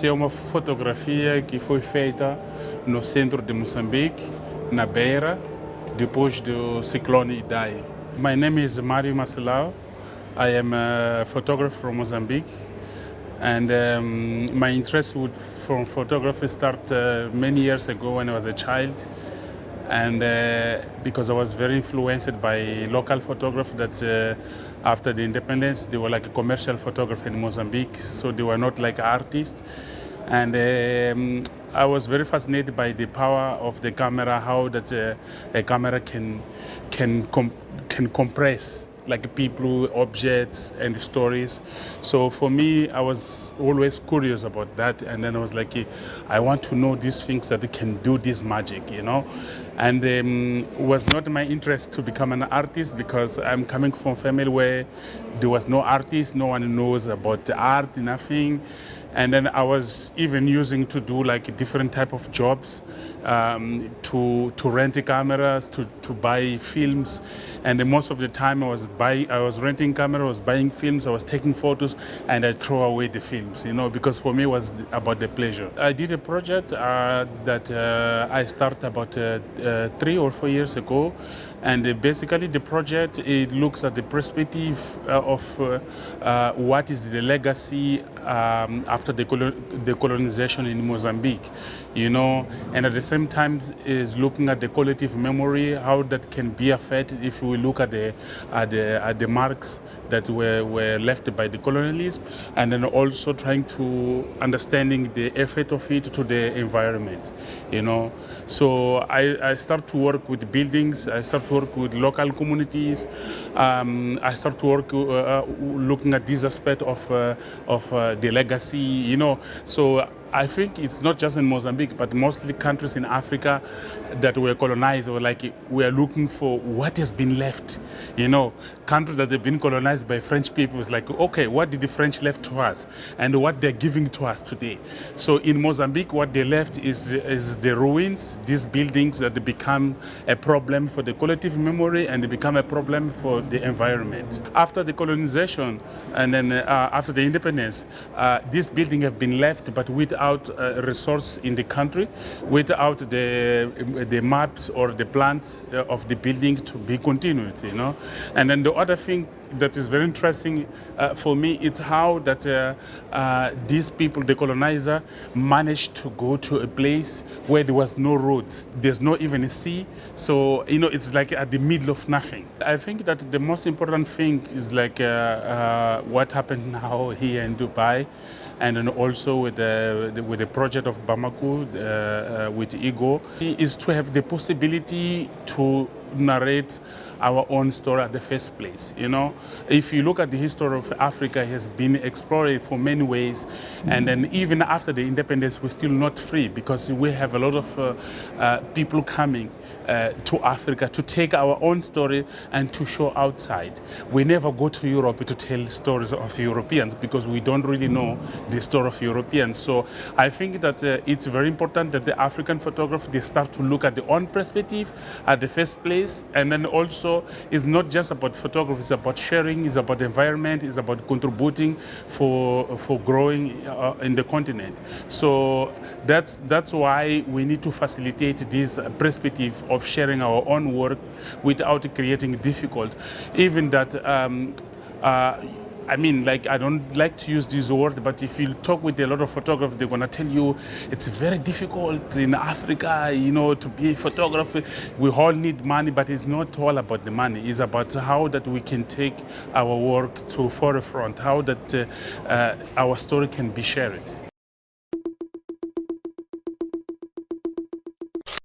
Tem uma fotografia que foi feita no centro de Moçambique, na beira, depois do ciclone Idai. My name is Mário Macilau. I am a photographer from Mozambique, and my interest from photography started many years ago when I was a child. And because I was very influenced by local photography that after the independence, they were like a commercial photographer in Mozambique, so they were not like artists. And I was very fascinated by the power of the camera, how that a camera can compress like people, objects, and stories. So for me, I was always curious about that, and then I was like, I want to know these things that can do this magic, you know. And it was not my interest to become an artist because I'm coming from a family where there was no artist, no one knows about art, nothing. And then I was even using to do like different type of jobs, to rent cameras, to buy films, and then most of the time I was renting camera, I was buying films, I was taking photos, and I throw away the films, you know, because for me it was about the pleasure. I did a project that I started about 3 or 4 years ago. And basically the project, it looks at the perspective of what is the legacy after the colonization in Mozambique, you know, and at the same time is looking at the collective memory, how that can be affected if we look at the marks that were left by the colonialism, and then also trying to understanding the effect of it to the environment, you know. So I start to work with buildings, I start to work with local communities, I start to work looking at this aspect of the legacy, you know. So I think it's not just in Mozambique, but mostly countries in Africa that were colonized, or like we are looking for what has been left, you know. Countries that have been colonized by French people is like, okay, what did the French left to us, and what they're giving to us today? So in Mozambique, what they left is the ruins, these buildings that become a problem for the collective memory, and they become a problem for the environment. After the colonization, and then after the independence, these buildings have been left, but without resource in the country, without the maps or the plans of the building to be continued, you know. And then the other thing that is very interesting for me, it's how that these people, the colonizer, managed to go to a place where there was no roads, there's not even a sea, so you know, it's like at the middle of nothing. I think that the most important thing is like what happened now here in Dubai, and then also with the project of Bamako, with Ego, is to have the possibility to narrate our own story at the first place, you know. If you look at the history of Africa, it has been explored for many ways, and then even after the independence, we're still not free because we have a lot of people coming to Africa to take our own story and to show outside. We never go to Europe to tell stories of Europeans because we don't really know the story of Europeans. So I think that it's very important that the African photographer, they start to look at their own perspective at the first place, and then also it's not just about photography, it's about sharing, it's about the environment, it's about contributing for growing in the continent. So that's why we need to facilitate this perspective of sharing our own work without creating difficult. Even that, I mean, like, I don't like to use this word, but if you talk with a lot of photographers, they're gonna tell you it's very difficult in Africa, you know, to be a photographer. We all need money, but it's not all about the money. It's about how that we can take our work to forefront, how that our story can be shared.